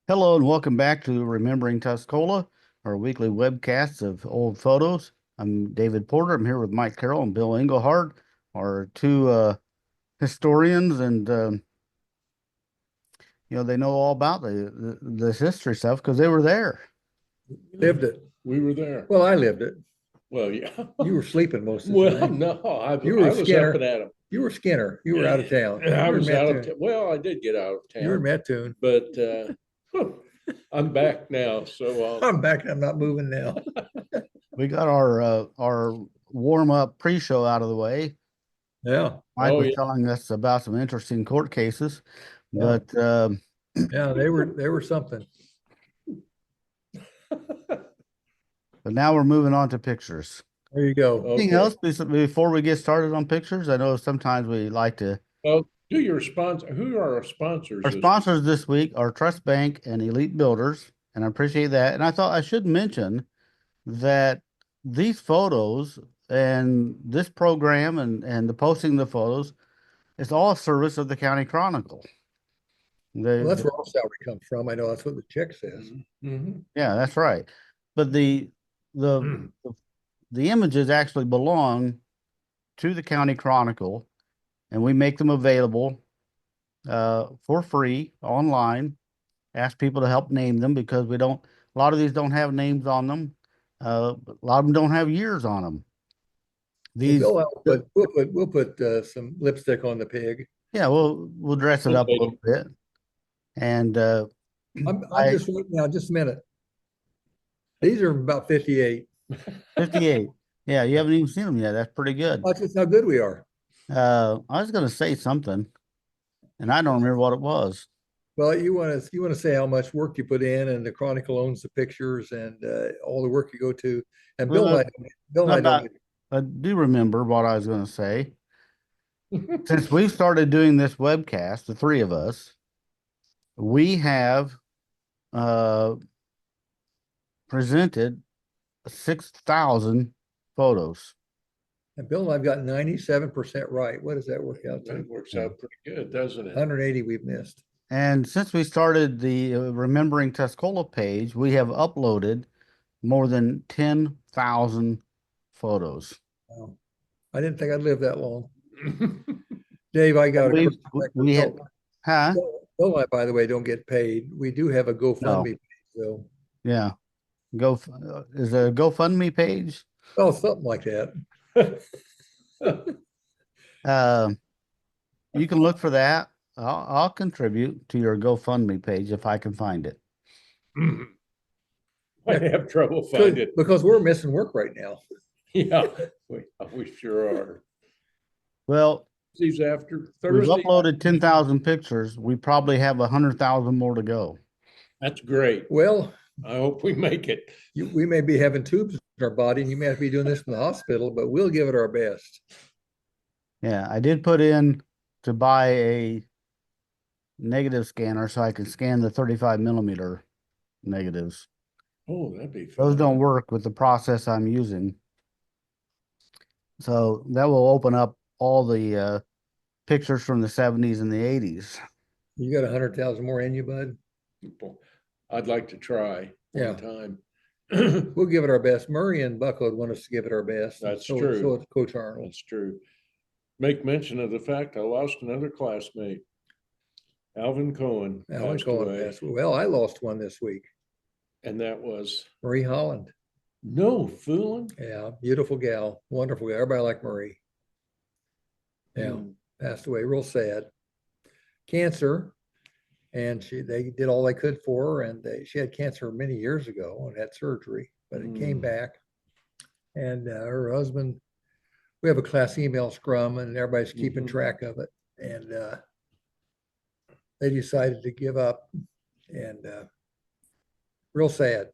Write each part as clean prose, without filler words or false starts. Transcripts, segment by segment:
Hello and welcome back to Remembering Tuscola, our weekly webcasts of old photos. I'm David Porter. I'm here with Mike Carroll and Bill Englehardt, our two historians, and they know all about this history stuff because they were there. Lived it. We were there. Well, I lived it. Well, yeah. You were sleeping most of the Well, time. no, You were I was up Skinner. and at 'em. You were Skinner. You were out of town. I You were was out of Mattoon. Well, I did get out of You were town, Mattoon. but I'm back now. So I'm back. I'm not moving now. We got our warm up pre-show out of the way. Yeah. Mike oh was yeah, telling us about some interesting court cases, Yeah. but Yeah. They were something. now we're moving on to pictures. There you go. Anything okay. else before we get started on pictures? I know sometimes we like to. Well, do your sponsor. Who are our sponsors? Our sponsors this week are Trust Bank and Elite Builders, and I appreciate that. And I thought I should mention that these photos and this program and the posting of the photos is all a service of the County Chronicle. Well, that's where our salary comes from. I know that's what the check says. Mm-hmm. Yeah, that's right. But the the images actually belong to the County Chronicle, and we make them available for free online. Ask people to help name them because we don't. A lot of these don't have names on them. A lot of them don't have years on them. These, We'll put some lipstick on the pig. yeah, we'll dress it up a little bit. And I'm just looking now. Just a minute. These are about 58. 58. Yeah, you haven't even seen them yet. That's pretty good. That's just how good we are. I was going to say something, and I don't remember what it was. Well, you want to say how much work you put in, and the Chronicle owns the pictures and all the work you go to. And Well, Bill and I don't. I do remember what I was going to say. Since we started doing this webcast, the three of us, we have presented 6,000 photos. And Bill and I've got 97% right. What does that work out to? That works out pretty good, doesn't it? 180 we've missed. And since we started the Remembering Tuscola page, we have uploaded more than 10,000 photos. Wow. I didn't think I'd live that long. Dave, I got We had, huh? Bill and I, by the way, don't get paid. We do have a GoFundMe page, though. Yeah. Is there a GoFundMe page? Oh, something like that. You can look for that. I'll contribute to your GoFundMe page if I can find it. I have trouble finding it because we're missing work right now. Yeah, we sure are. Well, these after we've Thursday. uploaded 10,000 pictures. We probably have 100,000 more to go. That's great. Well, I hope we make it. We may be having tubes in our body, and you may have to be doing this in the hospital, but we'll give it our best. Yeah, I did put in to buy a negative scanner so I can scan the 35 millimeter negatives. Oh, that'd be fun. Those don't work with the process I'm using. So that will open up all the pictures from the 70s and the 80s. You got 100,000 more in you, bud? I'd like to try one time. We'll give it our best. Murray and Bucko want us to give it our best. That's true. So it's Coach Arnold. That's true. Make mention of the fact I lost another classmate, Alvin Cohen. Alvin Cohen passed. Well, I lost one this week. And that was Marie Holland. No fooling. Yeah, beautiful gal, wonderful gal. Everybody liked Marie. Yeah, passed away. Real sad. Cancer, and they did all they could for her, and she had cancer many years ago and had surgery, but it came back. And her husband, we have a class email scrum, and everybody's keeping track of it. And they decided to give up, and real sad.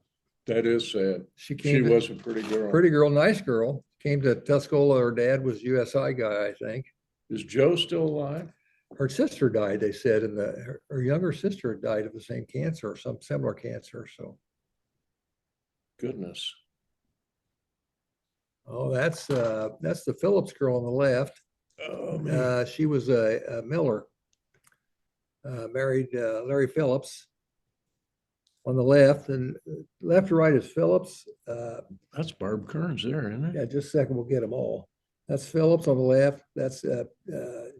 That is sad. She was a pretty girl. Pretty girl, nice girl. Came to Tuscola. Her dad was USI guy, I think. Is Joe still alive? Her sister died, they said, and her younger sister died of the same cancer or some similar cancer. So, goodness. Oh, that's the Phillips girl on the left. Oh, she was a Miller, married Larry Phillips. on the left, and left to right is Phillips. That's Barb Kearns there, isn't it? Yeah, just a second, we'll get them all. That's Phillips on the left. That's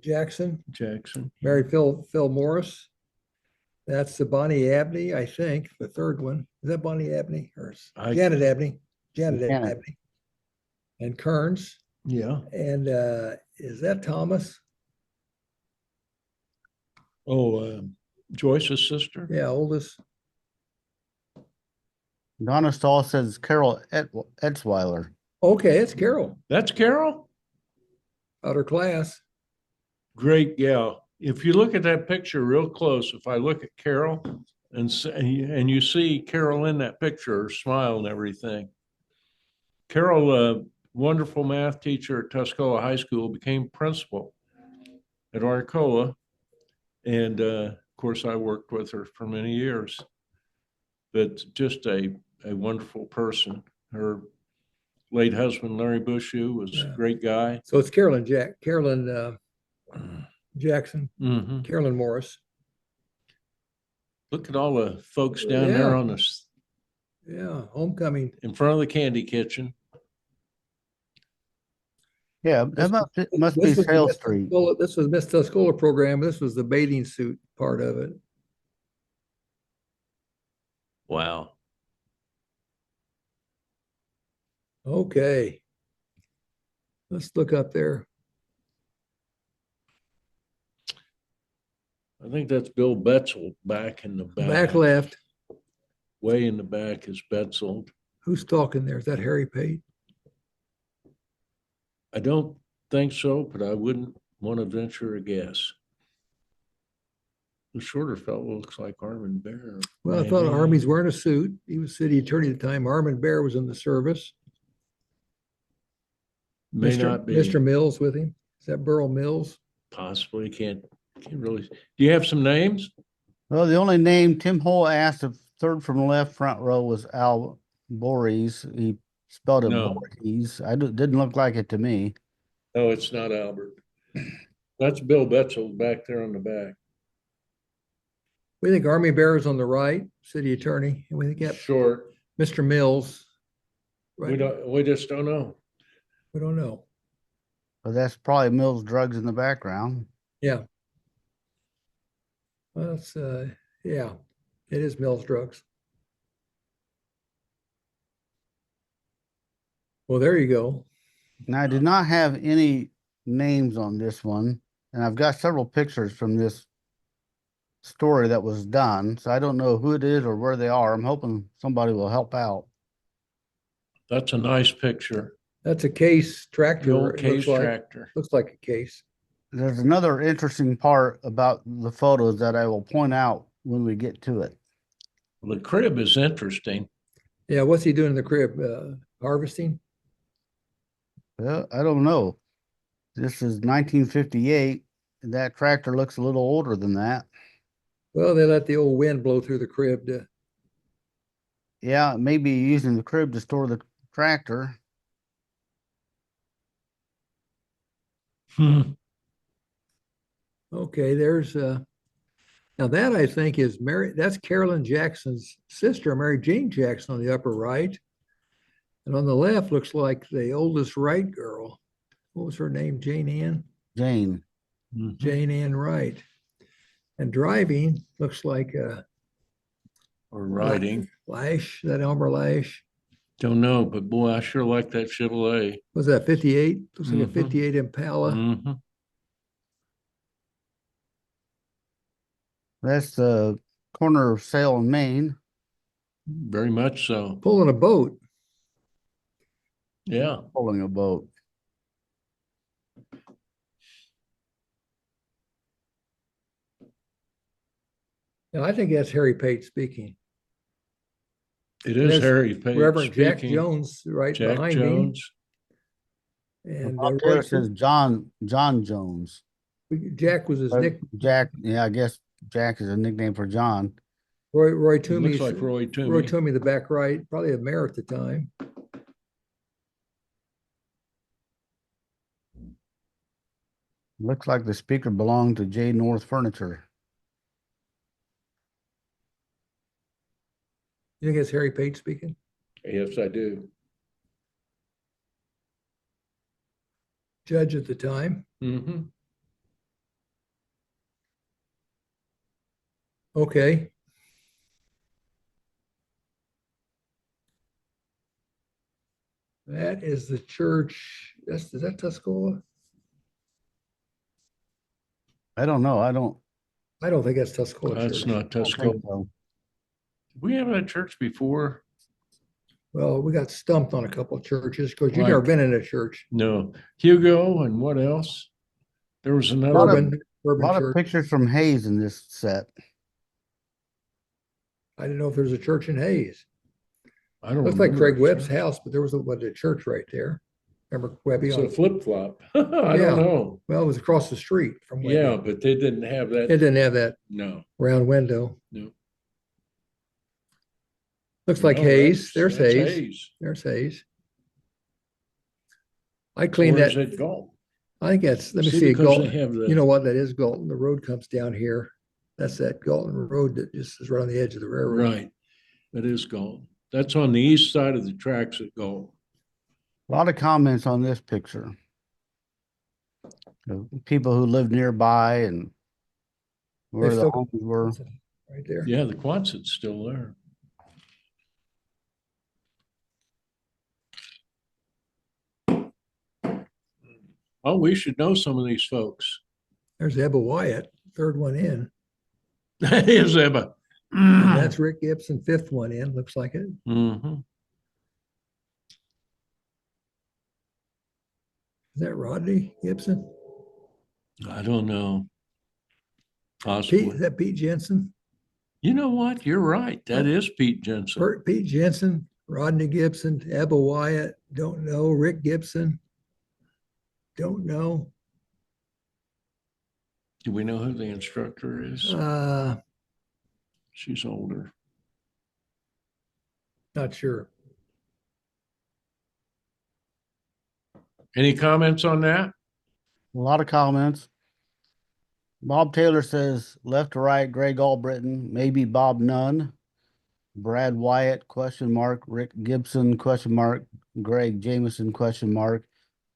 Jackson, Jackson. married Phil Morris. That's Bonnie Abney, I think, the third one. Is that Bonnie Abney or Janet Abney? Janet Abney. And Kearns. Yeah. And is that Thomas? Oh, Joyce's sister. Yeah, oldest. Donna Stahl says Carroll Etzweiler. Okay, it's Carol, That's Carol. out her class. Great gal. If you look at that picture real close, if I look at Carol and you see Carol in that picture, her smile and everything. Carol, wonderful math teacher at Tuscola High School, became principal at Arcola. And of course, I worked with her for many years. But just a wonderful person. Her late husband, Larry Bushu, was a great guy. So it's Carolyn Jackson, Mm-hmm. Carolyn Morris. Look at all the folks down there on this. Yeah, homecoming. In front of the candy kitchen. Yeah, that must be Sale Street. This was Miss Tuscola program. This was the bathing suit part of it. Wow. Okay. Let's look up there. I think that's Bill Betzel back in the back. Back left. Way in the back is Betzel. Who's talking there? Is that Harry Pate? I don't think so, but I wouldn't want to venture a guess. The shorter fellow looks like Armin Bear. Well, I thought Army's wearing a suit. He was city attorney at the time. Armin Bear was in the service. May not be. Mr. Mills with him. Is that Burl Mills? Possibly. Can't really. Do you have some names? Well, the only name Tim Hole asked if third from left front row was Al Voorhees. He spelled it Voorhees. Didn't look like it to me. No, it's not Albert. That's Bill Betzel back there on the back. We think Army Bear is on the right, city attorney, and we think that Short. Mr. Mills. Right. We just don't know. We don't know. But that's probably Mills Drugs in the background. Yeah. Well, it's yeah, it is Mills Drugs. Well, there you go. Now, I did not have any names on this one, and I've got several pictures from this story that was done, so I don't know who it is or where they are. I'm hoping somebody will help out. That's a nice picture. That's a Case tractor. The old Case tractor. Looks like a Case. There's another interesting part about the photos that I will point out when we get to it. The crib is interesting. Yeah, what's he doing in the crib? Harvesting? Well, I don't know. This is 1958, and that tractor looks a little older than that. Well, they let the old wind blow through the crib to. Yeah, maybe using the crib to store the tractor. Okay, there's now that I think is Mary. That's Carolyn Jackson's sister, Mary Jane Jackson, on the upper right, and on the left looks like the oldest Wright girl. What was her name? Jane Ann. Jane. Mm-hmm. Jane Ann Wright. And driving looks like or riding. Lash, that Elmer Lash. Don't know, but boy, I sure like that Chevrolet. Was that 58? Looks like a 58 Impala. Mm-hmm. That's the corner of Sale and Main. Very much so. Pulling a boat. Yeah. Pulling a boat. Now, I think that's Harry Pate speaking. It is Harry Pate Reverend speaking. Jack Jones right Jack behind Jones. me. And There says John Jones. Jack was his nickname. Jack, yeah, I guess Jack is a nickname for John. Roy It Toomey. looks like Roy Toomey. Roy Toomey, the back right, probably a mayor at the time. Looks like the speaker belonged to J. North Furniture. You think it's Harry Page speaking? Yes, I do. Judge at the time. Mm-hmm. Okay. That is the church. Is that Tuscola? I don't know. I don't think that's Tuscola That's Church. not think Tuscola. so. We haven't had church before. Well, we got stumped on a couple of churches because you've Like- never been in a church. No. Hugo and what else? There was another. Lot of- Urban, A urban lot of church. pictures from Hayes in this set. I didn't know if there was a church in Hayes. I don't Looks like remember Craig the Webb's church. house, but there was a church right there. Remember Webby It's a on, flip flop. I Yeah. don't know. well, it was across the street from Webby. Yeah, but they didn't have It that. didn't have that No, round window. no. Looks like No, Hayes. that's There's Hayes. Hayes. There's Hayes. I cleaned Or is that. it Galt? I think that's, let me See, see, because they Galton. have the- You know what? That is Galton. The road comes down here. That's that Galton Road that just is right on the edge of the railroad. Right. That is Galt. That's on the east side of the tracks at Galt. A lot of comments on this picture. People who live nearby and where They the still- homes were. Right there. Yeah, the Quonsit's still there. Oh, we should know some of these folks. There's Ebba Wyatt, third one in. That is Ebba. And that's Rick Gibson, fifth one in, looks like it. Mm-hmm. Is that Rodney Gibson? I don't know. Pete, Possibly. is that Pete Jensen? You know what? You're right. That is Pete Jensen. Pete Jensen, Rodney Gibson, Ebba Wyatt, don't know. Rick Gibson, don't know. Do we know who the instructor is? She's older. Not sure. Any comments on that? A lot of comments. Bob Taylor says left to right, Greg Albritton, maybe Bob Nunn, Brad Wyatt, question mark, Rick Gibson, question mark, Greg Jameson, question mark.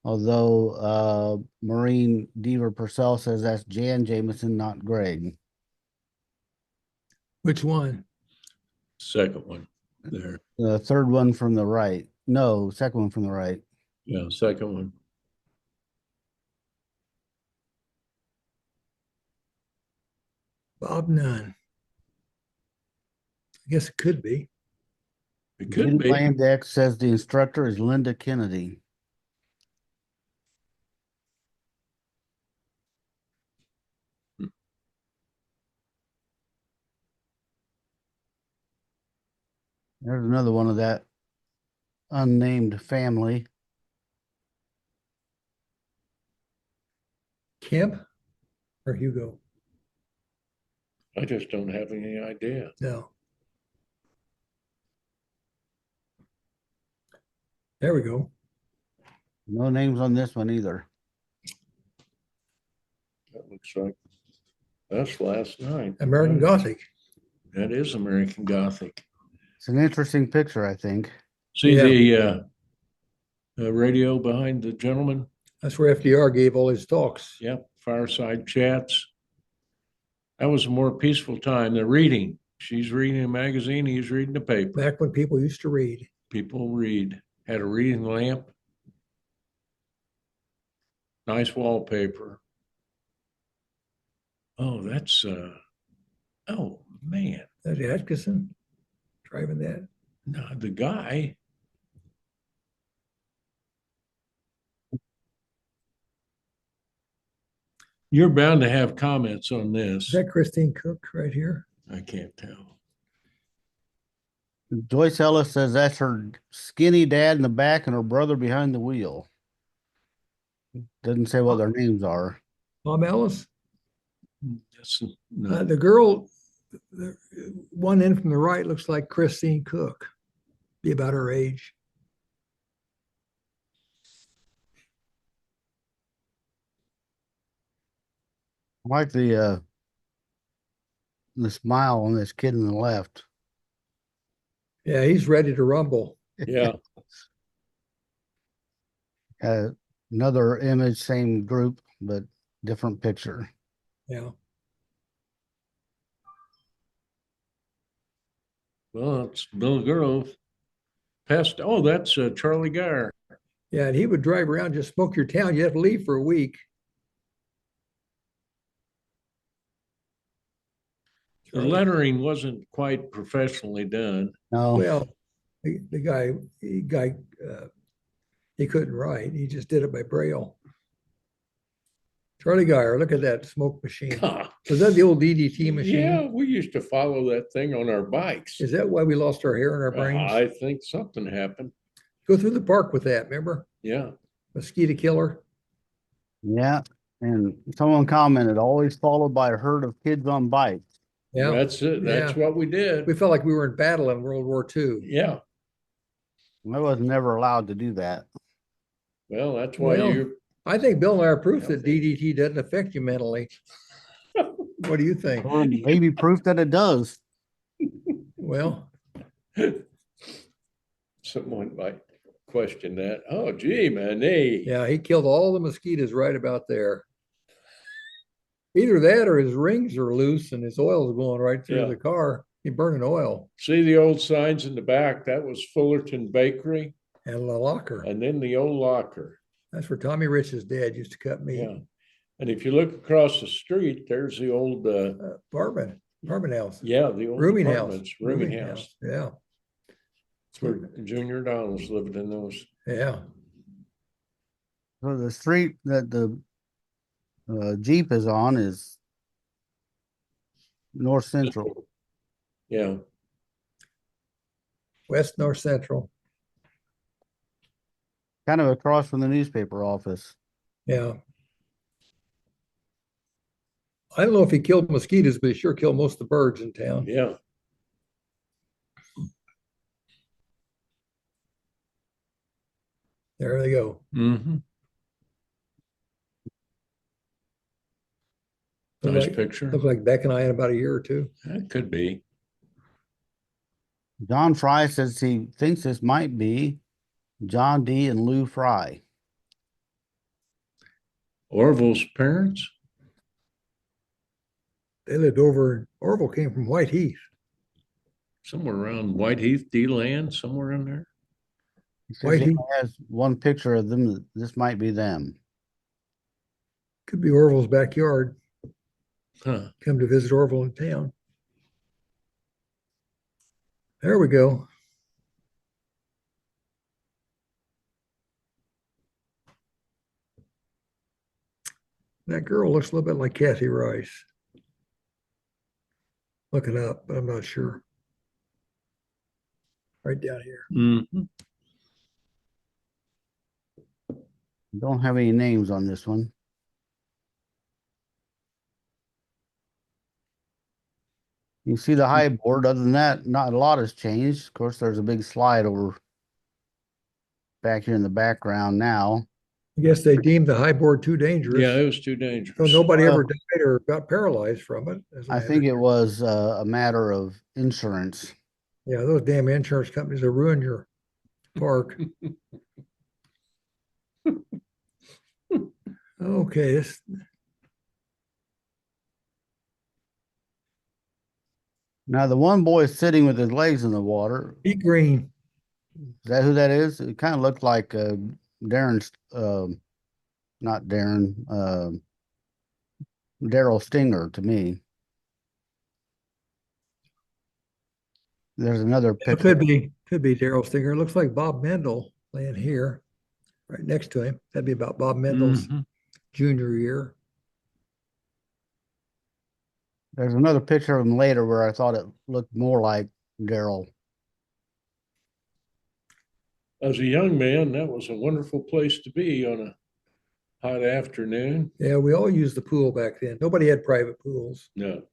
Although Maureen Deaver Purcell says that's Jan Jameson, not Greg. Which one? Second one there. The third one from the right. No, second one from the right. Yeah, second one. Bob Nunn. I guess it could be. It could Judy be. Landex says the instructor is Linda Kennedy. There's another one of that unnamed family. Kemp or Hugo? I just don't have any idea. No. There we go. No names on this one either. That looks like that's last night. American Gothic. That is American Gothic. It's an interesting picture, I think. See Yeah. the radio behind the gentleman? That's where FDR gave all his talks. Yep, fireside chats. That was a more peaceful time. They're reading. She's reading a magazine. He's reading a paper. Back when people used to read. People read. Had a reading lamp. Nice wallpaper. Oh, that's oh man. That's Atkinson driving that. No, the guy. You're bound to have comments on this. Is that Christine Cook right here? I can't tell. Joyce Ellis says that's her skinny dad in the back and her brother behind the wheel. Doesn't say what their names are. Bob Ellis? That's no. The girl, the one in from the right looks like Christine Cook. Be about her age. I like the smile on this kid on the left. Yeah, he's ready to rumble. Yeah. Another image, same group, but different picture. Yeah. Well, it's Bill Grove. Past, oh, that's Charlie Geyer. Yeah, and he would drive around, just smoke your town. You have to leave for a week. The lettering wasn't quite professionally done. No, Well, the guy, he couldn't write. He just did it by braille. Charlie Geyer, look at that smoke machine. God. Was that the old DDT machine? Yeah, we used to follow that thing on our bikes. Is that why we lost our hair in our brains? I think something happened. Go through the park with that, remember? Yeah. Mosquito killer. yeah. And someone commented, always followed by a herd of kids on bikes. Yeah. That's it. That's Yeah. what we did. We felt like we were in battle in World War II. Yeah. I was never allowed to do that. Well, that's why Well, you. I think Bill and I are proof that DDT doesn't affect you mentally. What do you think? Or maybe proof that it does. Well, Someone might question that. Oh, gee, man, they. yeah, he killed all the mosquitoes right about there. Either that or his rings are loose and his oil's going right through Yeah. the car. He's burning oil See the old signs in the back? That was Fullerton Bakery, and the locker. and then the old locker. That's where Tommy Rich's dad used to cut meat. Yeah. And if you look across the street, there's the old, Apartment house. yeah, the old Rooming house. apartments, rooming house. Yeah. It's where Junior Donald's lived in those. Yeah. So the street that the Jeep is on is North Central. Yeah. West North Central. Kind of across from the newspaper office. Yeah. I don't know if he killed mosquitoes, but he sure killed most of the birds in town. Yeah. There they go. Mm-hmm. Look Nice like, picture. look like Beck and I in about a year or two. That could be. John Fry says he thinks this might be John D. and Lou Fry. Orville's parents? They lived over, Orville came from White Heath. Somewhere around Whiteheath, D-Land, somewhere in there. He says White he Heath. has one picture of them. This might be them. Could be Orville's backyard. Huh. Come to visit Orville in town. There we go. That girl looks a little bit like Kathy Rice. Look it up, but I'm not sure. Right down here. Mm-hmm. Don't have any names on this one. You can see the high board. Other than that, not a lot has changed. Of course, there's a big slide over back here in the background now. I guess they deemed the high board too dangerous. Yeah, it was too dangerous. So nobody Well, ever died or got paralyzed from it. as I think it was a matter of insurance. Yeah, those damn insurance companies will ruin your park. Okay, this, Now, the one boy is sitting with his legs in the water. Pete Green. Is that who that is? It kind of looked like Darren's, not Darren, Daryl Stinger to me. There's another It picture. could be Daryl Stinger. It looks like Bob Mendel laying here, right next to him. That'd be about Bob Mendel's Mhm. junior year. There's another picture of him later where I thought it looked more like Daryl. As a young man, that was a wonderful place to be on a hot afternoon. Yeah, we all used the pool back then. Nobody had private pools. No.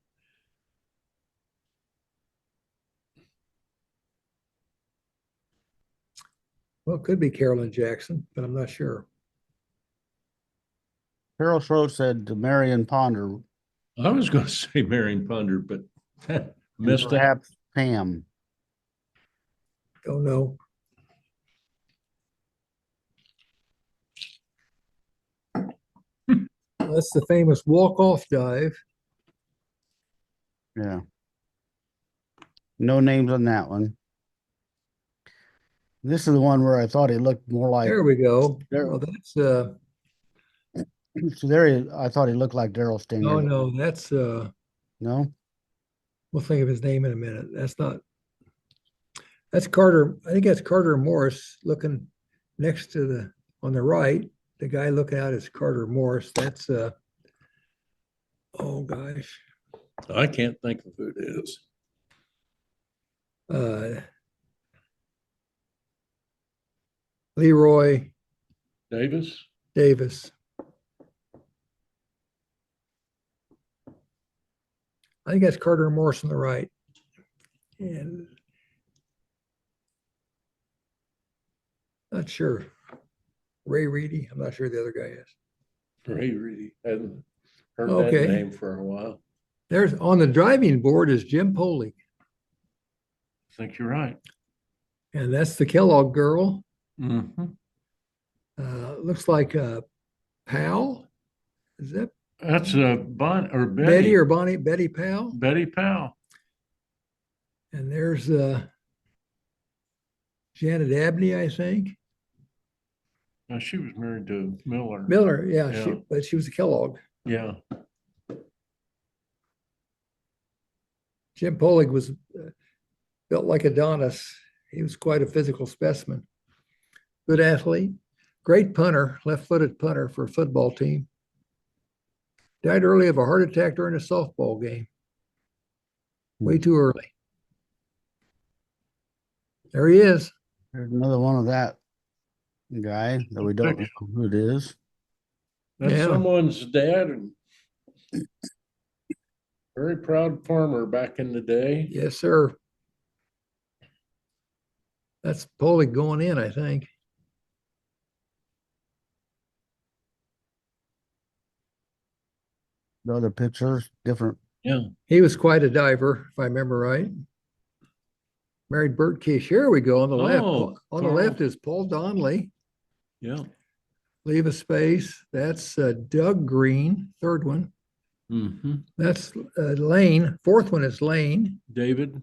Well, it could be Carolyn Jackson, but I'm not sure. Carol Schroet said to Marion Ponder, I was going to say Marion Ponder, but and missed that. perhaps Pam. Don't know. That's the famous walk-off dive. Yeah. No names on that one. This is the one where I thought he looked more like There we go. There- Well, that's so I thought he looked like Daryl Stinger. no, that's No? we'll think of his name in a minute. That's Carter. I think that's Carter Morris looking next to on the right. The guy looking out is Carter Morris. That's oh gosh. I can't think of who it is. Leroy Davis? Davis. I think that's Carter Morris on the right. And not sure. Ray Reedy. I'm not sure the other guy is. Ray Reedy. Hadn't heard Okay. that name for a while. There's on the driving board is Jim Polig, I think you're right. and that's the Kellogg girl. Mm-hmm. Looks like Powell. Is that That's Bon or Betty or Bonnie? Betty Powell. Betty Powell. And there's Janet Abney, I think. Now, she was married to Miller. Miller, yeah, Yeah. but she was a Kellogg. Yeah. Jim Polig was built like Adonis. He was quite a physical specimen. Good athlete, great punter, left-footed punter for a football team. Died early of a heart attack during a softball game. Way too early. There he is. There's another one of that guy that we don't know who it is. That's Yeah. someone's dad and very proud farmer back in the day. Yes, sir. That's Polig going in, I think. The other pictures, different. Yeah. He was quite a diver, if I remember right. Married Bert Kish. Here we go on the left. Oh, On the Carl. left is Paul Donnelly. Yeah. Leave a space. That's Doug Green, third one. Mm-hmm. That's Lane. Fourth one is Lane. David.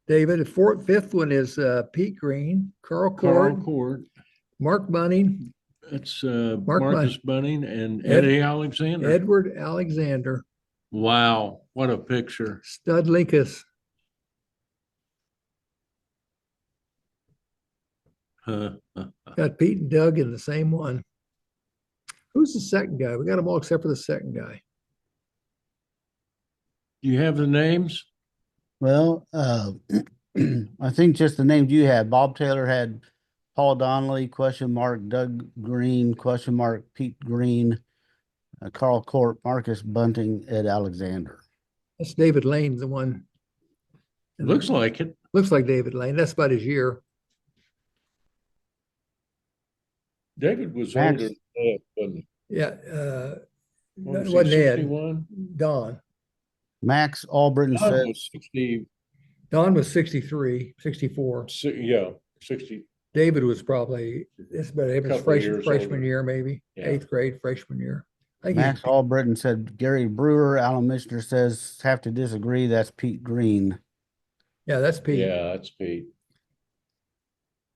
David. Fifth one is Pete Green. Carl Carl Cord. Cord. Mark Bunning. It's Mark Marcus Bunning and Ed- Eddie Alexander. Edward Alexander. Wow. What a picture. Stud Linkus. Got Pete and Doug in the same one. Who's the second guy? We got them all except for the second guy. Do you have the names? Well, I think just the names you had. Bob Taylor had Paul Donnelly, question mark, Doug Green, question mark, Pete Green, Carl Court, Marcus Bunting, Ed Alexander. That's David Lane, the one. Looks like it. Looks like David Lane. That's about his year. David was Max. older than Ed, wasn't he? Yeah. What It was he, wasn't Ed. 61? Don. Max Albritton Don said, was 60, Don was 63, 64. yeah, 60. David was probably, it's about his Couple of years freshman older. year, maybe. Yeah. 8th grade, freshman year. I think Max Albritton said Gary Brewer. Alan Michener says, have to disagree. That's Pete Green. yeah, that's Pete. Yeah, that's Pete.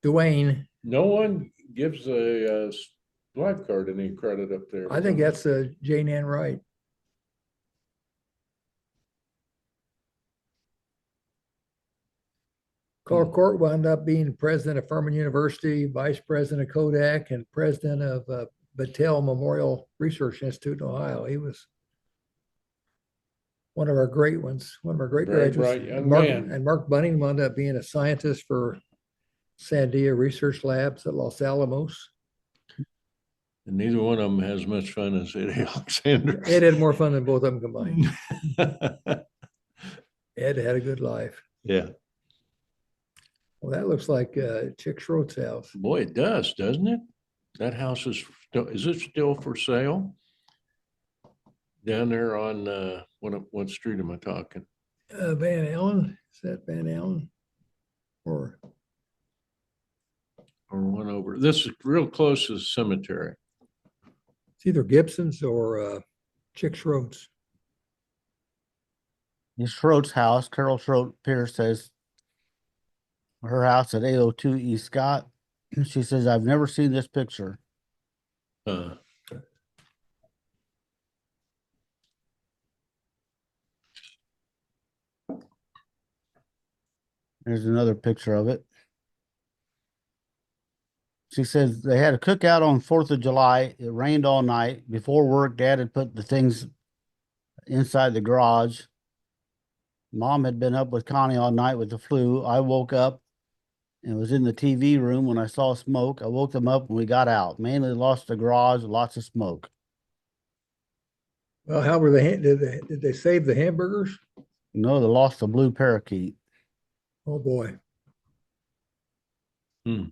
Dwayne. No one gives a lifeguard any credit up there. I think that's Jane Ann Wright. Carl Court wound up being president of Furman University, vice president of Kodak, and president of Battelle Memorial Research Institute in Ohio. He was one of our great ones, one of our great Very graduates. bright young man. And Mark Bunning wound up being a scientist for Sandia Research Labs at Los Alamos. And neither one of them has as much fun as Eddie Alexander. Ed had more fun than both of them combined. Ed had a good life. Yeah. Well, that looks like Chick Schroed's house. Boy, it does, doesn't it? That house is it still for sale? Down there on what street am I talking? Van Allen, is that Van Allen? Or or one over. This is real close to the cemetery. It's either Gibson's or Chick Schroed's. It's Schroed's house. Carol Schroed Pierce says her house at 802 East Scott. She says, I've never seen this picture. Uh, There's another picture of it. She says they had a cookout on 4th of July. It rained all night. Before work, Dad had put the things inside the garage. Mom had been up with Connie all night with the flu. I woke up and was in the TV room when I saw smoke. I woke them up when we got out. Mainly lost the garage, lots of smoke. Well, how were they? Did they save the hamburgers? No, they lost the blue parakeet. Oh boy. hmm.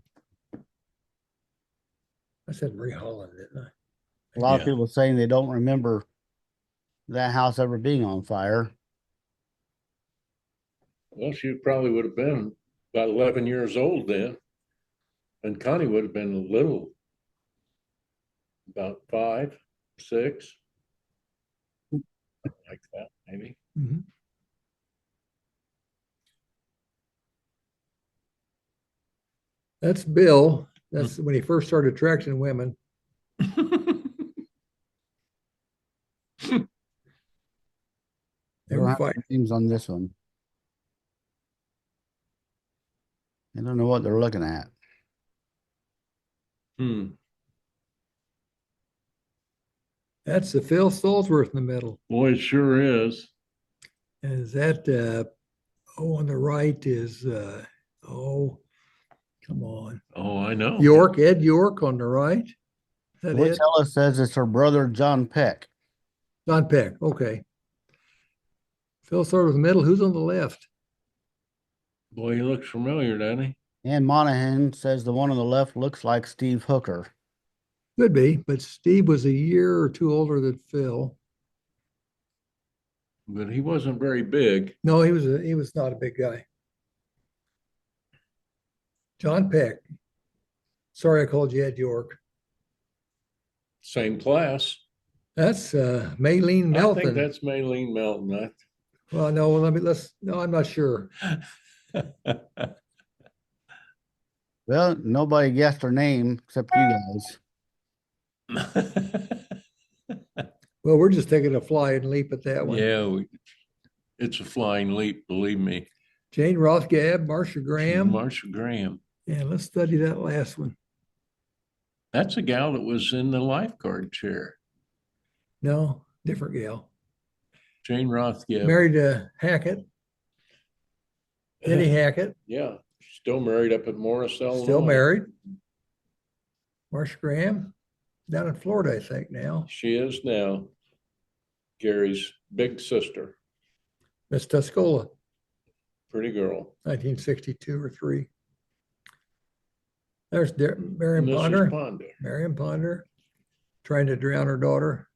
I said Marie Holland, didn't I? A lot of Yeah. people saying they don't remember that house ever being on fire. Well, she probably would have been about 11 years old then. And Connie would have been little, about 5, 6, like that, maybe. Mhm. That's Bill. That's when he first started attracting women. They They don't were have fighting. the names on this one. I don't know what they're looking at. Hmm. That's the Phil Stallsworth in the middle. Boy, it sure is. And is that on the right is come on. Oh, I know. York, Ed York on the right. Is that it? Ella says it's her brother, John Peck. John Peck. Okay. Phil Stallsworth in the middle. Who's on the left? Boy, he looks familiar, doesn't he? Ann Monahan says the one on the left looks like Steve Hooker. Could be, but Steve was a year or two older than Phil. But he wasn't very big. No, he was not a big guy. John Peck. Sorry, I called you Ed York. Same class. That's Maylene I Melton. think that's Maylene Melton. Well, no, no, I'm not sure. Well, nobody guessed her name except you guys. Well, we're just taking a flying leap at that one. Yeah, it's a flying leap, believe me. Jane Rothgab, Marcia Graham. Marcia Graham. Yeah, let's study that last one. That's a gal that was in the lifeguard chair. No, different gal. Jane Rothgeb. Married to Hackett. Eddie Hackett. Yeah, still married up at Morris, Illinois. Still married. Marcia Graham, down in Florida, I think now. She is now Gary's big sister. Miss Tuscola, Pretty girl. 1962 or 3. There's Marion Mrs. Ponder. Ponder. Marion Ponder, trying to drown her daughter.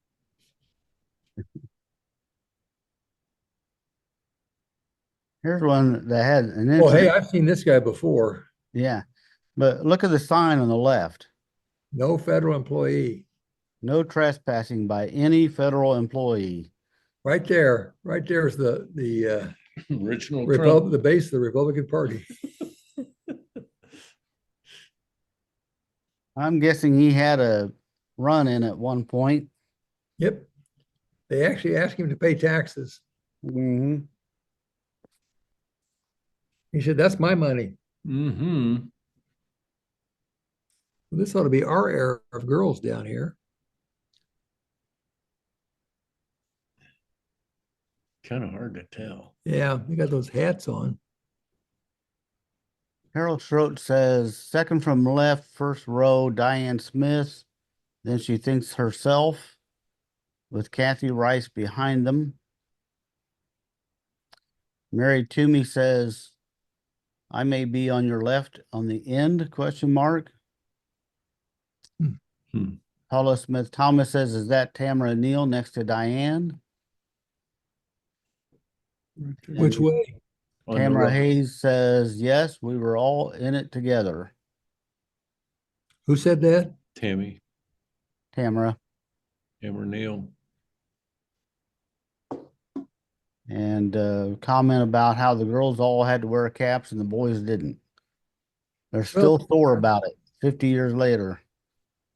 Here's one that had an Oh, hey, incident. I've seen this guy before. Yeah. But look at the sign on the left. No federal employee. No trespassing by any federal employee. Right there is the Original Trump. the base of the Republican Party. I'm guessing he had a run in at one point. Yep. They actually asked him to pay taxes. Mm-hmm. He said, "That's my money." Mm-hmm. Well, this ought to be our era of girls down here. Kind of hard to tell. Yeah, they got those hats on. Harold Schroet says, second from left, first row, Diane Smith. Then she thinks herself with Kathy Rice behind them. Mary Toomey says, I may be on your left on the end, question mark. Paula Smith Thomas says, is that Tamara Neal next to Diane? Which way? On the Tamara right. Hayes says, yes, we were all in it together. Who said that? Tammy Tamara. Neal. And comment about how the girls all had to wear caps and the boys didn't. They're still sore about it 50 years later.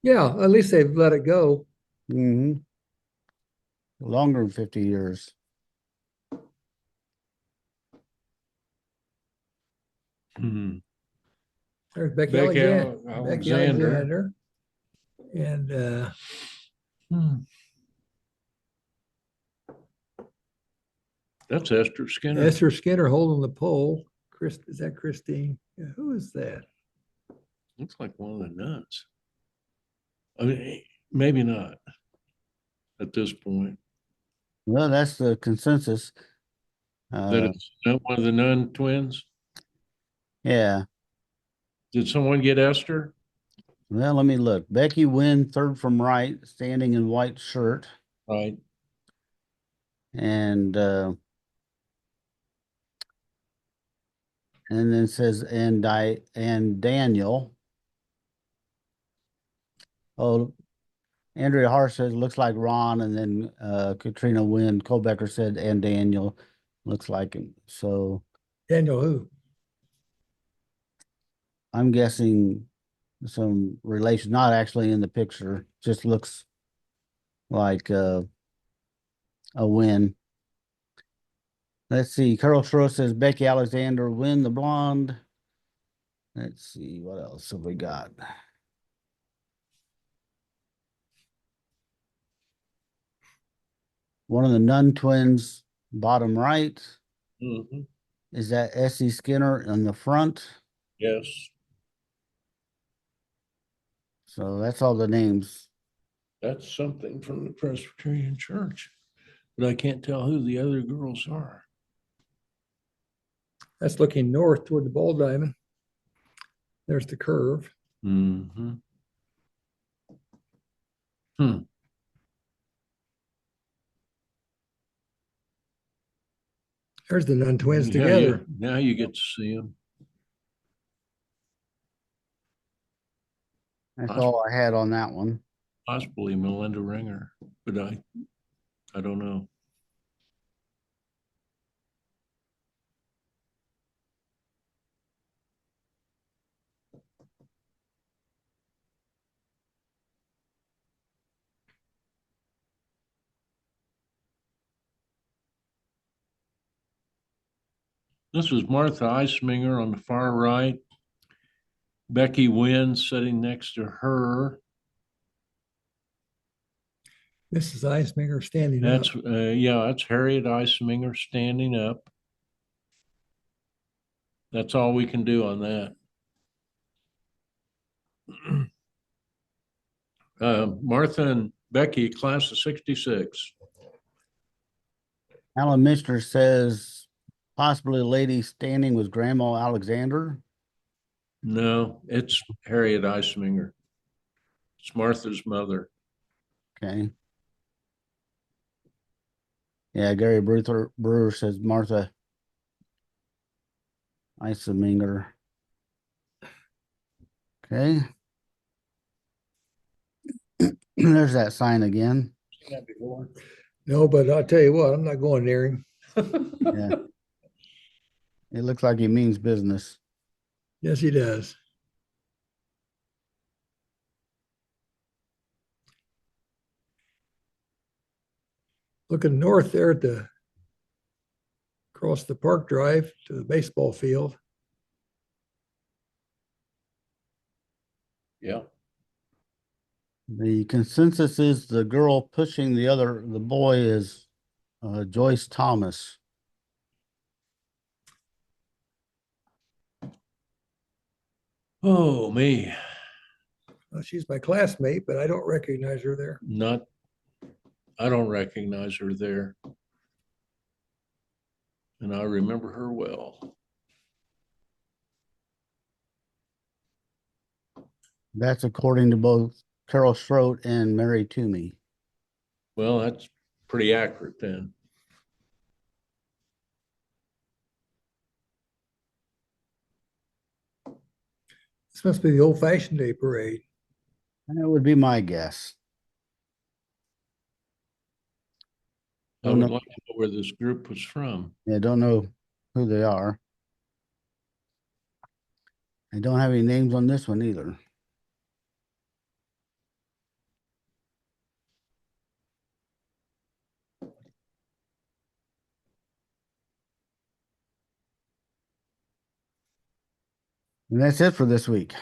Yeah, at least they've let it go. Hmm. Longer than 50 years. Hmm. There's Becky Becky Alexander. And That's Esther Skinner. Esther Skinner holding the pole. Is that Christine? Yeah, who is that? Looks like one of the nuns. I mean, maybe not at this point. Well, that's the consensus. That it's not one of the nun twins. Yeah. Did someone get Esther? Well, let me look. Becky Wynn, third from right, standing in white shirt. Right. And then it says and Daniel. Oh, Andrea Hart says looks like Ron, and then Katrina Wynn Kobecker said and Daniel looks like him. So Daniel who? I'm guessing some relation, not actually in the picture, just looks like a Wynn. Let's see. Carol Schroe says Becky Alexander Wynn the blonde. Let's see what else have we got. One of the nun twins, bottom right. Mm-hmm. Is that Essie Skinner in the front? Yes. So that's all the names. That's something from the Presbyterian Church, but I can't tell who the other girls are. That's looking north toward the ball diamond. There's the curve. Mm-hmm. There's the nun twins Yeah, together. now you get to see them. That's all I had on that one. Possibly Melinda Ringer, but I don't know. This is Martha Eisminger on the far right. Becky Wynn sitting next to her. Mrs. Eisminger standing That's up. that's Harriet Eisminger standing up. That's all we can do on that. Martha and Becky, class of 66. Alan Mister says possibly a lady standing was Grandma Alexander. No, it's Harriet Eisminger. It's Martha's mother. Okay. Yeah, Gary Brewer says Martha Eisminger. Okay. There's that sign again. Seen that before? No, but I'll tell you what, I'm not going near him. Yeah. It looks like he means business. Yes, he does. Looking north there at the across the park drive to the baseball field. Yeah. The consensus is the girl pushing the boy is Joyce Thomas. Oh, me. Well, she's my classmate, but I don't recognize her there. I don't recognize her there. And I remember her well. That's according to both Carol Schroet and Mary Toomey. Well, that's pretty accurate then. This must be the old-fashioned day parade. That would be my guess. I Don't would know. like to know where this group was from. Yeah, don't know who they are. I don't have any names on this one either. And that's it for this week.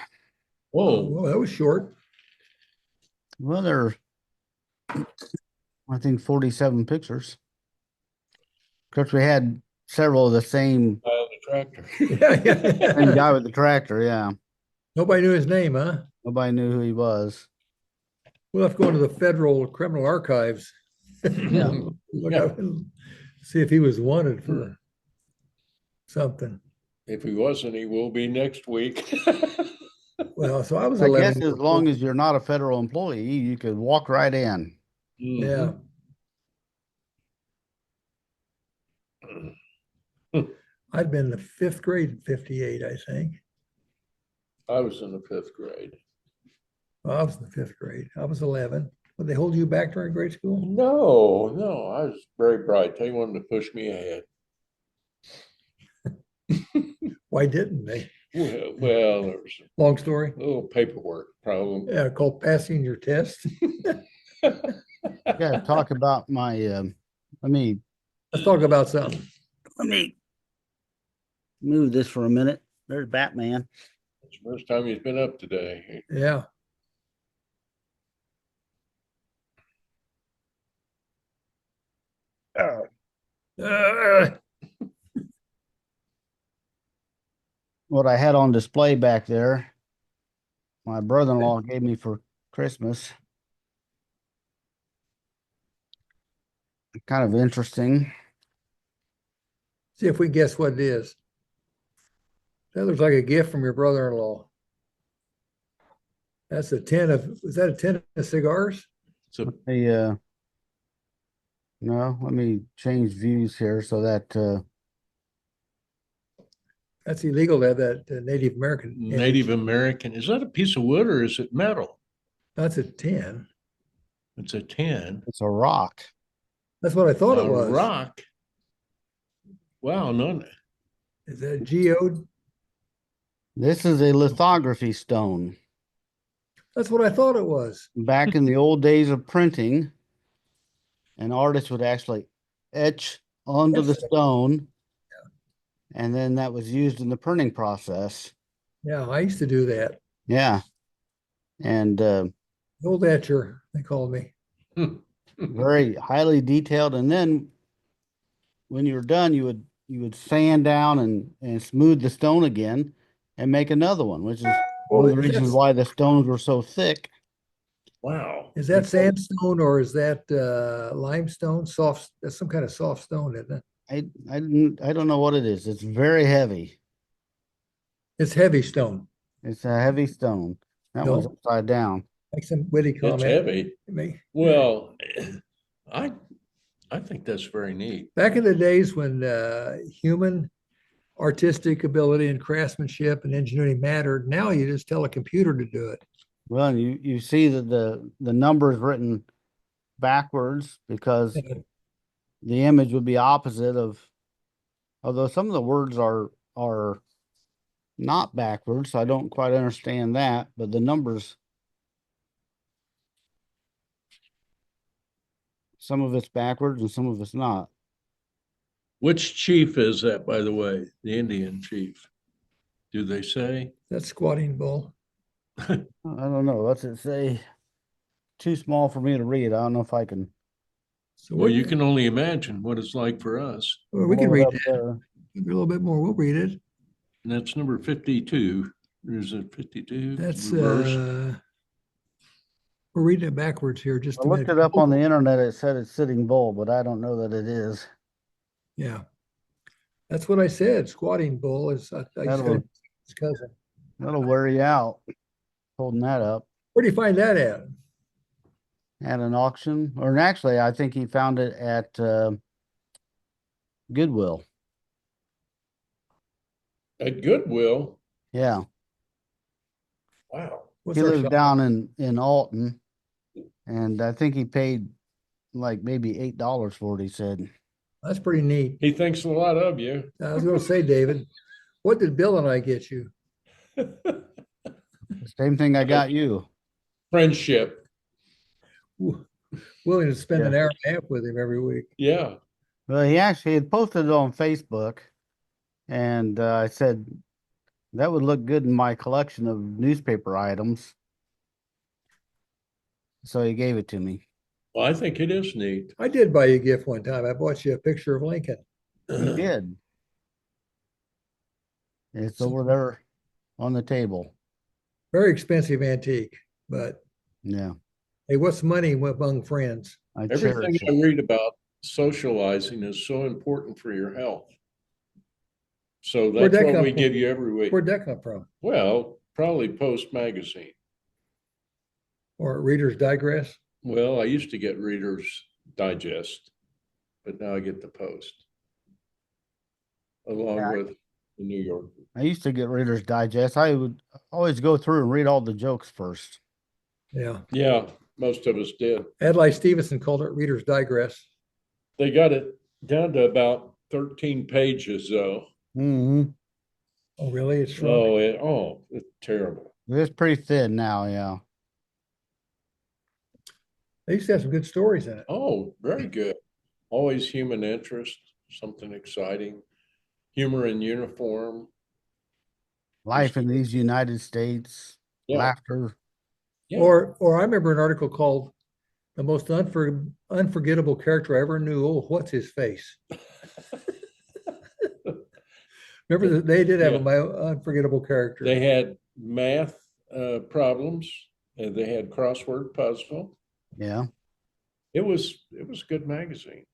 Whoa, Well, that was short. Well, there are, I think, 47 pictures. Of course, we had several of the same the tractor. same guy with the tractor. Yeah, Nobody knew his name, huh? nobody knew who he was. We'll have to go into the Federal Criminal Archives. Yeah. Look up and see if he was wanted for something. If he wasn't, he will be next week. Well, so I was I 11 guess years as long old. as you're not a federal employee, you could walk right in. Yeah. I'd been in the fifth grade in 58, I think. I was in the fifth grade. Well, I was in the fifth grade. I was 11. Would they hold you back during grade school? No, I was very bright. They wanted to push me ahead. Why didn't they? Well, there was Long story. a little paperwork problem. Yeah, called passing your test. Yeah, talk about my. Let's talk about something. Let me move this for a minute. There's Batman. It's the first time he's been up today. Yeah. What I had on display back there, my brother-in-law gave me for Christmas. Kind of interesting. See if we guess what it is. That looks like a gift from your brother-in-law. That's a tin of, is that a tin of cigars? It's a No, let me change views here so that That's illegal to have that Native American. Native image. American. Is that a piece of wood or is it metal? That's a tin. It's a tin. it's a rock. That's what I thought A it was. rock. Wow, none. Is that a geode? This is a lithography stone. That's what I thought it was. Back in the old days of printing, an artist would actually etch onto the stone, and then that was used in the printing process. Yeah, I used to do that. Yeah. And Old etcher, they called me. very highly detailed. And then when you were done, you would sand down and smooth the stone again and make another one, which is one of the reasons why the stones were so thick. Wow. Is that sandstone or is that limestone? Soft, that's some kind of soft stone, isn't it? I don't know what it is. It's very heavy. It's heavy stone. It's a heavy stone. That No. one's upside down. Make some witty It's comment. heavy. Me. Well, I think that's very neat. Back in the days when human artistic ability and craftsmanship and ingenuity mattered, now you just tell a computer to do it. Well, you see that the number is written backwards because the image would be opposite of, although some of the words are not backwards, so I don't quite understand that, but the numbers, some of it's backwards and some of it's not. Which chief is that, by the way? The Indian chief. Do they say? That's Squatting Bull. I don't know. What's it say? Too small for me to read. I don't know if I can. So Well, you can only imagine what it's like for us. we can blow it read up that. there. A little bit more. We'll read it. And that's number 52. Is it 52? That's Reverse. we're reading it backwards here. Just I a looked minute. it up on the internet. It said it's Sitting Bull, but I don't know that it is. Yeah, that's what I said. Squatting Bull is. I used to his cousin. That'll wear you out holding that up. Where do you find that at? At an auction, or actually, I think he found it at Goodwill. At Goodwill. Yeah. Wow. What's He our lives shop? down in Alton, and I think he paid like maybe $8 for it, he said. That's pretty neat. He thinks a lot of you. I was gonna say, David, what did Bill and I get you? Same thing I got you. Friendship. Willing to spend an Yeah. hour and a half with him every week. Yeah. Well, he actually had posted it on Facebook, and I said that would look good in my collection of newspaper items. So he gave it to me. Well, I think it is neat. I did buy you a gift one time. I bought you a picture of Lincoln. He did. It's over there on the table. Very expensive antique, but Yeah, hey, what's money among friends? I Everything cherish I it. read about socializing is so important for your health. So Where'd that's that what come we from? give you every week. Where'd that come from? Well, probably Post Magazine. Or Reader's Digress? Well, I used to get Reader's Digest, but now I get the Post along Yeah. with the New Yorker. I used to get Reader's Digest. I would always go through and read all the jokes first. Yeah. Yeah, most of us did. Adlai Stevenson called it Reader's Digress. They got it down to about 13 pages, though. Mm-hmm. Oh, really? It's shrunk. It's terrible. It's pretty thin now, yeah. They used to have some good stories in it. Oh, very good. Always human interest, something exciting. Humor in uniform. Life in these United States, Yeah. laughter. Yeah. Or I remember an article called "The Most Unforgettable Character I Ever Knew." Oh, what's his face? Remember that they did have Yeah. my unforgettable character. They had math problems, and they had crossword puzzle. Yeah. It was a good magazine.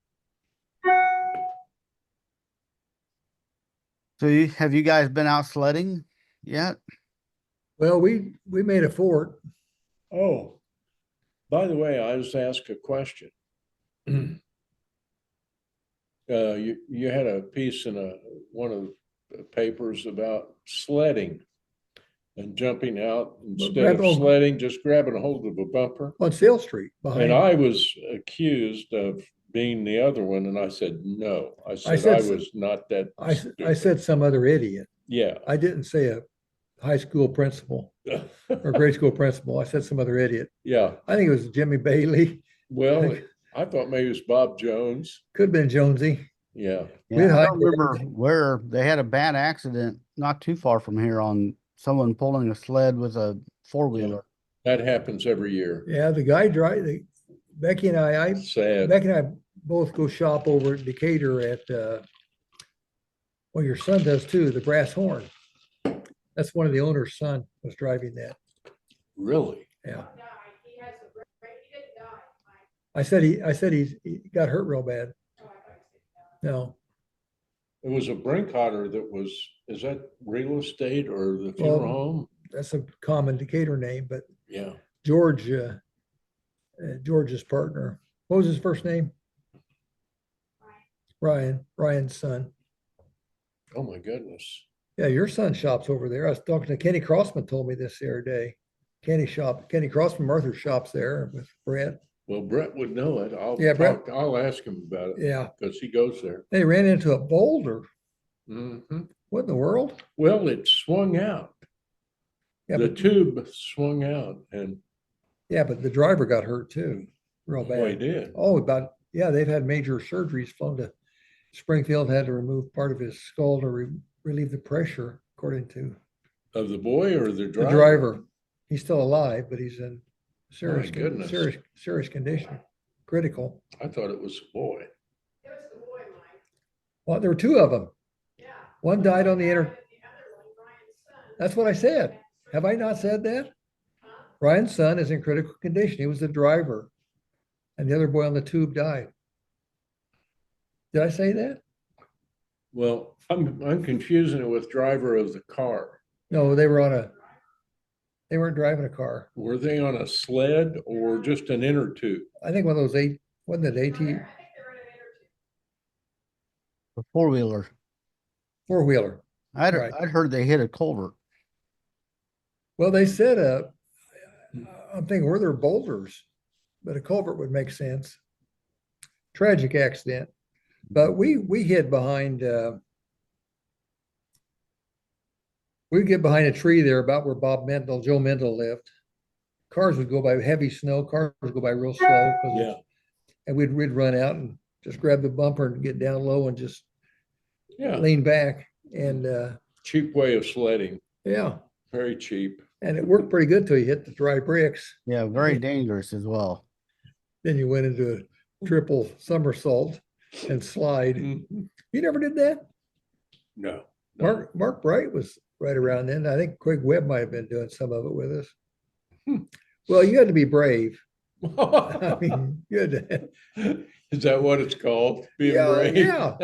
So have you guys been out sledding yet? Well, we made a fort. Oh, by the way, I was asked a question. You had a piece in one of the papers about sledding and jumping out instead of sledding, just grabbing a hold of a bumper. On Sale Street behind. And I was accused of being the other one, and I said no. I said I was not that. I said some other idiot. Yeah. I didn't say a high school principal or grade school principal. I said some other idiot. Yeah. I think it was Jimmy Bailey. Well, I thought maybe it was Bob Jones. Could have been Jonesy. Yeah. Yeah, I don't remember where they had a bad accident not too far from here on someone pulling a sled with a four-wheeler. That happens every year. Yeah, the guy Becky and I Sad. Becky and I both go shop over at Decatur at well, your son does too, the Brass Horn. That's one of the owner's son was driving that. Really? Yeah. I said he got hurt real bad. No. It was a Brinkotter is that real estate or the funeral home? That's a common Decatur name, but Yeah. George's partner. What was his first name? Ryan's son. Oh my goodness. Yeah, your son shops over there. I was talking to Kenny Crossman, told me this the other day. Kenny Crossman, Arthur shops there with Brett. Well, Brett would know it. I'll ask him about it. Yeah. Because he goes there. They ran into a boulder. Mm-hmm. What in the world? Well, it swung out. Yeah, the tube swung out and. Yeah, but the driver got hurt too, real bad. Oh, he did. Oh, they've had major surgeries. Flown to Springfield, had to remove part of his skull to relieve the pressure, according to. Of the boy or the driver? The driver. He's still alive, but he's in serious condition, critical. I thought it was a boy. It was the boy, Mike. Well, there were two of them. Yeah. One died on the The other one, Ryan's son. That's what I said. Have I not said that? Ryan's son is in critical condition. He was the driver, and the other boy on the tube died. Did I say that? Well, I'm confusing it with driver of the car. No, they weren't driving a car. Were they on a sled or just an inner tube? I think one of those wasn't it AT? I think they were in an interview. A four-wheeler. Four-wheeler. I'd Right. heard they hit a culvert. Well, they said I'm thinking, were there boulders? But a culvert would make sense. Tragic accident. But we hid behind, we'd get behind a tree there about where Joe Mendel lived. Cars would go by, heavy snow, cars would go by real slow. Yeah. And we'd run out and just grab the bumper and get down low and just Yeah. lean back. And Cheap way of sledding. yeah, Very cheap. and it worked pretty good till you hit the dry bricks. Yeah, very dangerous as well. Then you went into a triple somersault and slide. Mhm. You never did that? No. Mark Bright was right around then. I think Craig Webb might have been doing some of it with us. Well, you had to be brave. I mean, you had to. Is that what it's called? Being Yeah, brave? yeah.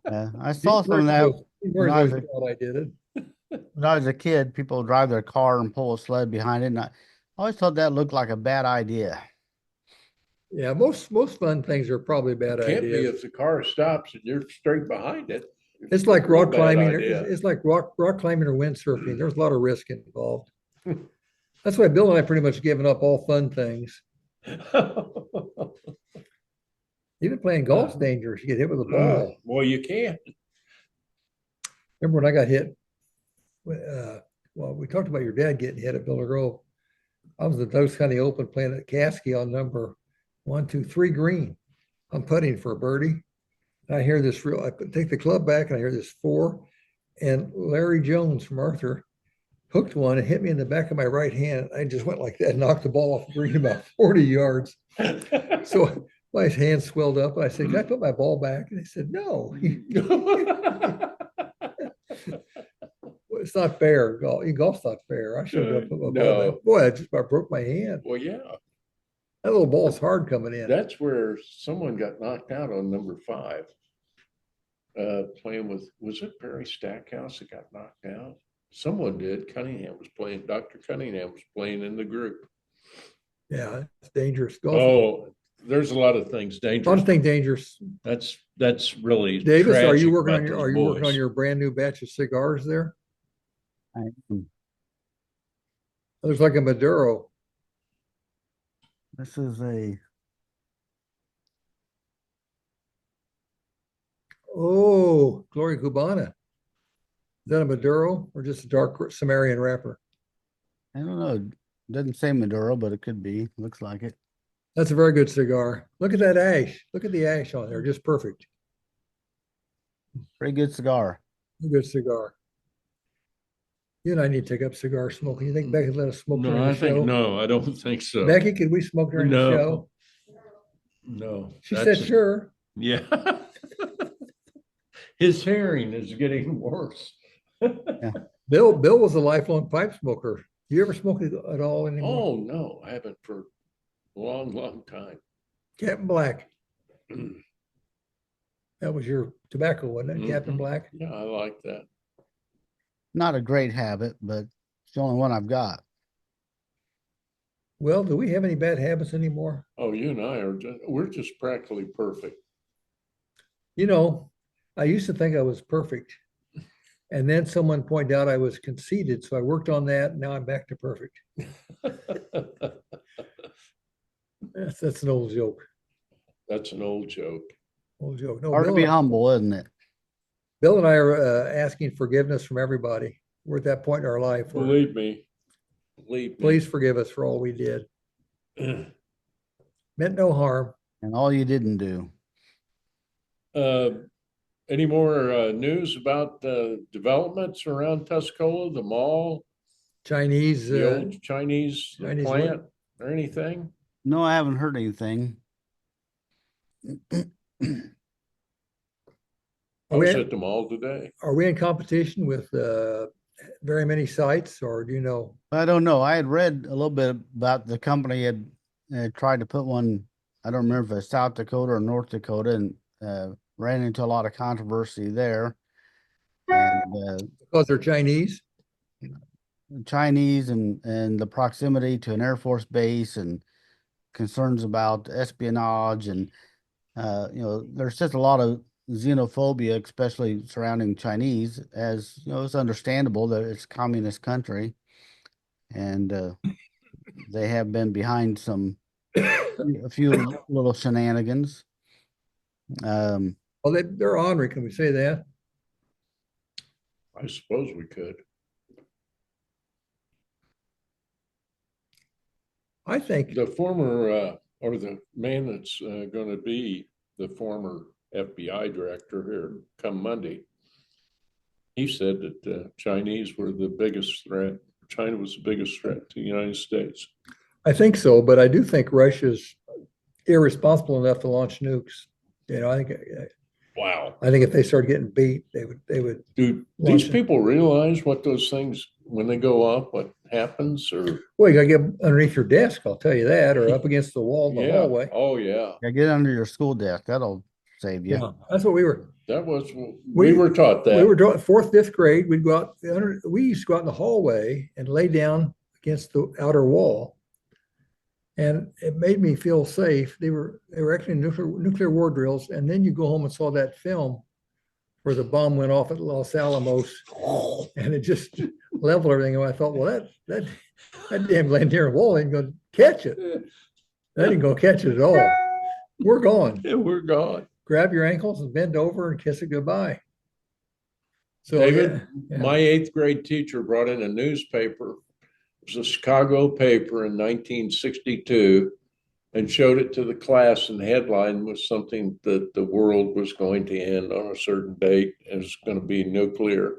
Yeah, I saw some of that when I was a- I did it. when I was a kid. People drive their car and pull a sled behind it, and I always thought that looked like a bad idea. Yeah, most fun things are probably bad Can't be ideas. if the car stops and you're straight behind it. It's like rock Bad climbing. idea. It's like rock climbing or windsurfing. There's a lot of risk involved. That's why Bill and I pretty much given up all fun things. Even playing golf's dangerous. You get hit with a ball. Well, you can't. Remember when I got hit? Well, we talked about your dad getting hit at Villa Grove. I was at Dose County Open playing at Caskey on number 1, 2, 3 green. I'm putting for a birdie. And I hear this I take the club back and I hear this 4. And Larry Jones from Arthur hooked one and hit me in the back of my right hand. I just went like that, knocked the ball off the green about 40 yards. So my hand swelled up. I said, "Can I put my ball back?" And they said, "No, it's not fair. Golf's not fair. I should have put my ball back." Boy, I broke my hand. Well, yeah, That little ball's hard coming in. that's where someone got knocked out on number 5. Playing with, was it Barry Stackhouse that got knocked out? Someone did. Dr. Cunningham was playing in the group. Yeah, it's dangerous. Golf. Oh, there's a lot of things A lot dangerous. of things dangerous. That's really Davis, are you tragic working on about your those are you working on boys. your brand new batch of cigars there? I- It looks like a Maduro. This is a Oh, Gloria Cubana. Is that a Maduro or just a dark Sumerian wrapper? I don't know. It doesn't say Maduro, but it could be. Looks like it. That's a very good cigar. Look at that ash. Look at the ash on there. Just perfect. Pretty good cigar. A good cigar. You and I need to take up cigar smoking. You think Becky would let us smoke during No, the I think show? no, I don't think so. Becky, could we smoke during the No. show? No. She that's said, sure. Yeah. His hearing is getting worse. Bill was a lifelong pipe smoker. Do you ever smoke it at all anymore? Oh, no, I haven't for a long, long time. Captain Black. That was your tobacco, wasn't it? Captain Mhm. Black? Yeah, I like that. Not a great habit, but it's the only one I've got. Well, do we have any bad habits anymore? Oh, you and I we're just practically perfect. You know, I used to think I was perfect. And then someone pointed out I was conceited. So I worked on that. And now I'm back to perfect. That's an old joke. That's an old joke. Old joke. No, Hard to be humble, isn't it? Bill and I are asking forgiveness from everybody. We're at that point in our life where Believe me. please forgive us for all we did. Meant no harm. And all you didn't do. Any more news about developments around Tuscola, the mall, Chinese. the old Chinese Chinese plant, or anything? No, I haven't heard anything. I was at the mall today. Are we in competition with very many sites, or do you know? I don't know. I had read a little bit about the company had tried to put one. I don't remember if it's South Dakota or North Dakota, and ran into a lot of controversy there. And Because they're Chinese? Chinese and the proximity to an Air Force base and concerns about espionage and there's just a lot of xenophobia, especially surrounding Chinese, as you know, it's understandable that it's a communist country. And they have been behind a few little shenanigans. Well, they're ornery, can we say that? I suppose we could. I think, The former, or the man that's going to be the former FBI director here come Monday, he said that the Chinese were the biggest threat. China was the biggest threat to the United States. I think so, but I do think Russia's irresponsible enough to launch nukes. You know, Wow. I think if they started getting beat, they would. Do launch these it. people realize what those things, when they go up, what happens? Or Well, you gotta get underneath your desk, I'll tell you that, or up against the wall in the yeah. hallway. Oh, yeah. Yeah, get under your school desk. That'll save you. Yeah, that's what we were. That was, we were taught that. We were doing fourth, fifth grade. We'd go out we used to go out in the hallway and lay down against the outer wall. And it made me feel safe. They were actually nuclear war drills. And then you go home and saw that film where the bomb went off at Los Alamos and it just leveled everything. And I thought, well, that damn Landier wall ain't gonna catch it. That ain't gonna catch it at all. We're gone. Yeah, we're gone. Grab your ankles and bend over and kiss it goodbye. So David, yeah. my 8th grade teacher brought in a newspaper. It was a Chicago paper in 1962 and showed it to the class, and the headline was something that the world was going to end on a certain date and it was going to be nuclear.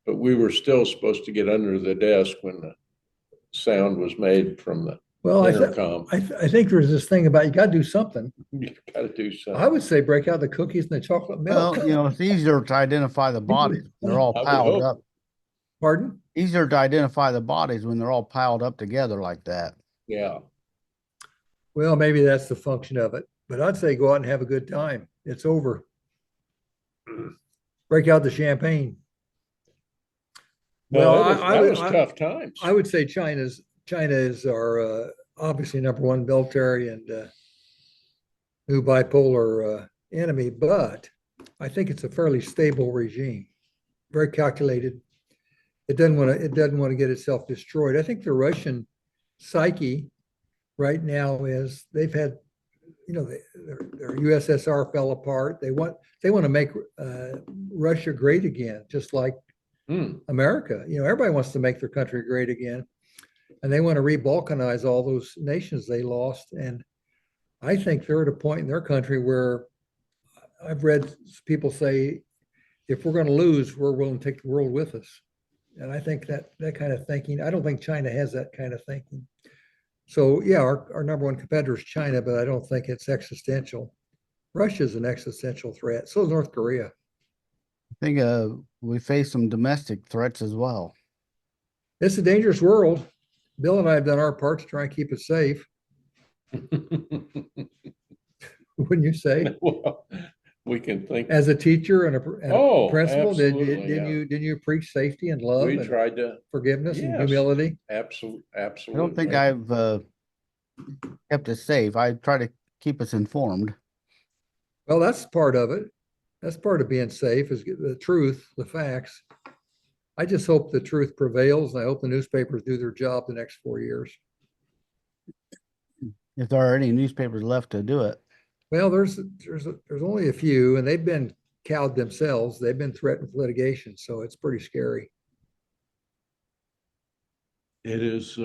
But we were still supposed to get under the desk when the sound was made from the intercom. I think there's this thing about you got to do something. You got to do something. I would say break out the cookies and the chocolate milk. Well, it's easier to identify the bodies. They're all I would piled hope. up. Pardon? Easier to identify the bodies when they're all piled up together like that. Yeah. Well, maybe that's the function of it. But I'd say go out and have a good time. It's over. Break out the champagne. Well, Well, that was tough times. I would say China is our obviously number one military and new bipolar enemy, but I think it's a fairly stable regime, very calculated. It doesn't want to get itself destroyed. I think the Russian psyche right now is they've had, their USSR fell apart. They want to make Russia great again, just like America. Everybody wants to make their country great again. And they want to re-Balkanize all those nations they lost. And I think they're at a point in their country where I've read people say, if we're going to lose, we're willing to take the world with us. And I think that kind of thinking, I don't think China has that kind of thinking. So yeah, our number one competitor is China, but I don't think it's existential. Russia is an existential threat. So is North Korea. I think we face some domestic threats as well. It's a dangerous world. Bill and I have done our part to try and keep it safe. Wouldn't you say? Well, we can think. As a teacher and a principal, absolutely, didn't you preach safety and love We and tried to. forgiveness and Yes. humility? Absolutely. I don't think I've kept us safe. I try to keep us informed. Well, that's part of it. That's part of being safe is the truth, the facts. I just hope the truth prevails, and I hope the newspapers do their job the next 4 years. If there are any newspapers left to do it. Well, there's only a few, and they've been cowed themselves. They've been threatened with litigation, so it's pretty scary. It is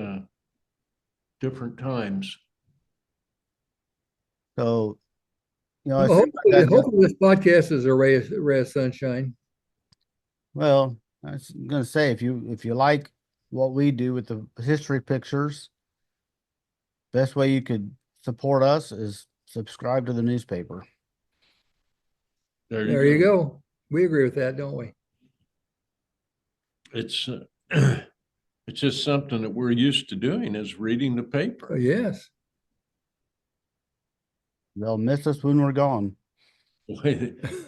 different times. So, Well, hopefully this podcast is a ray of sunshine. Well, I was going to say, if you like what we do with the history pictures, best way you could support us is subscribe to the newspaper. There you go. We agree with that, don't we? It's it's just something that we're used to doing, is reading the Oh, paper. yes. They'll miss us when we're gone.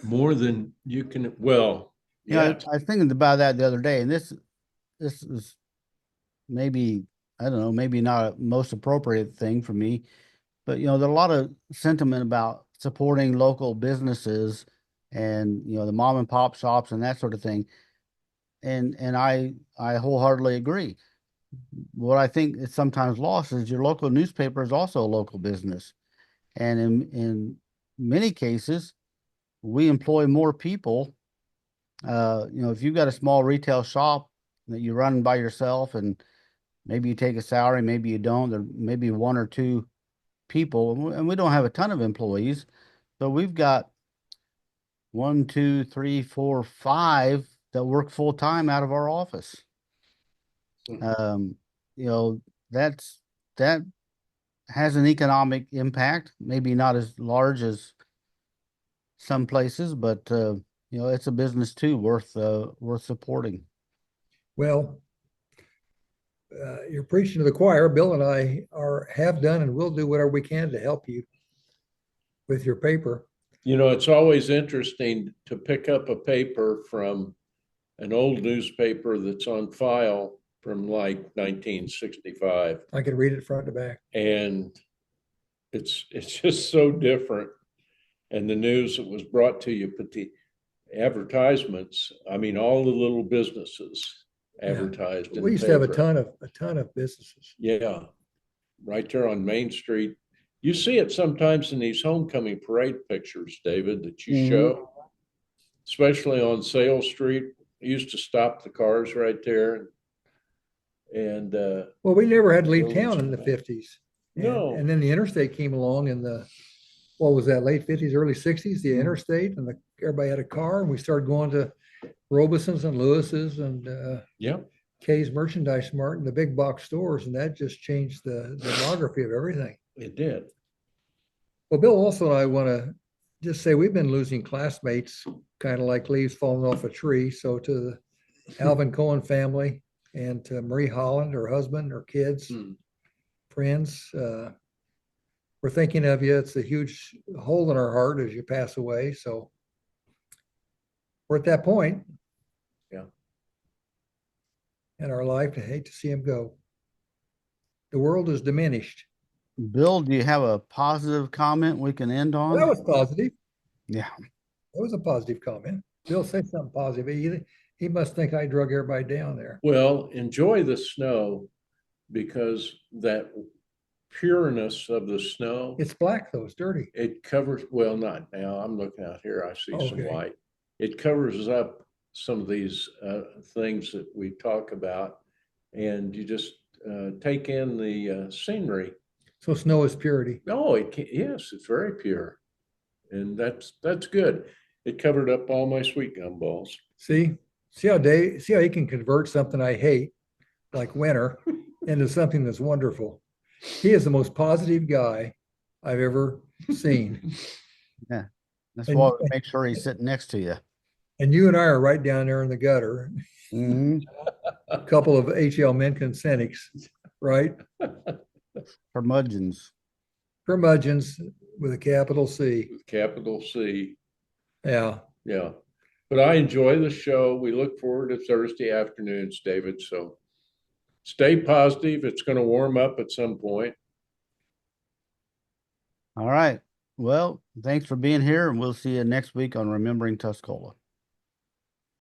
More than you can. Well, I was thinking about that the other day, and this is maybe, I don't know, maybe not a most appropriate thing for me, but there's a lot of sentiment about supporting local businesses and the mom and pop shops and that sort of thing. And I wholeheartedly agree. what I think is sometimes lost is your local newspaper is also a local business. And in many cases, we employ more people. If you've got a small retail shop that you run by yourself and maybe you take a salary, maybe you don't, there may be one or two people, and we don't have a ton of employees, but we've got 1, 2, 3, 4, 5 that work full time out of our office. Um, you know, that has an economic impact, maybe not as large as some places, but it's a business too worth supporting. Well, you're preaching to the choir. Bill and I have done and will do whatever we can to help you with your paper. It's always interesting to pick up a paper from an old newspaper that's on file from like 1965. I can read it front to back. And it's just so different. And the news that was brought to you, but the advertisements, I mean, all the little businesses advertised in We used the to have a paper. ton of businesses. Yeah, right there on Main Street. You see it sometimes in these homecoming parade pictures, David, that you show, especially on Sale Street. I used to stop the cars right there. And Well, we never had to leave Village town in the Hall. 50s. No. And then the interstate came along in the, what was that, late 50s, early 60s, the interstate, and everybody had a car, and we started going to Robeson's and Lewis's and yeah, Kay's Merchandise Mart and the big box stores, and that just changed the demography of everything. it did. Well, Bill, also, I want to just say we've been losing classmates, kind of like leaves falling off a tree. So to the Alvin Cohen family and to Marie Holland, her husband, her kids, friends, we're thinking of you. It's a huge hole in our heart as you pass away. So we're at that point. Yeah. In our life, I hate to see him go. The world is diminished. Bill, do you have a positive comment we can end on? That was positive. Yeah. That was a positive comment. Bill, say something positive. He must think I drug everybody down there. Well, enjoy the snow because that pureness of the snow, It's black though, it's dirty. it covers, well, not now. I'm looking out here. I see some Okay. white. It covers up some of these things that we talk about, and you just take in the scenery. So snow is purity. Oh, yes, it's very pure, and that's good. It covered up all my sweet gum balls. See how you can convert something I hate, like winter, into something that's wonderful. He is the most positive guy I've ever seen. Yeah. That's And- why we make sure he's sitting next to you. And you and I are right down there in the gutter, Mhm. a couple of HL Mencken cynics, right? Curmudgeons. Curmudgeons with a capital C. With capital C. Yeah. Yeah. But I enjoy the show. We look forward to Thursday afternoons, David. So stay positive. It's going to warm up at some point. All right. Well, thanks for being here, and we'll see you next week on Remembering Tuscola.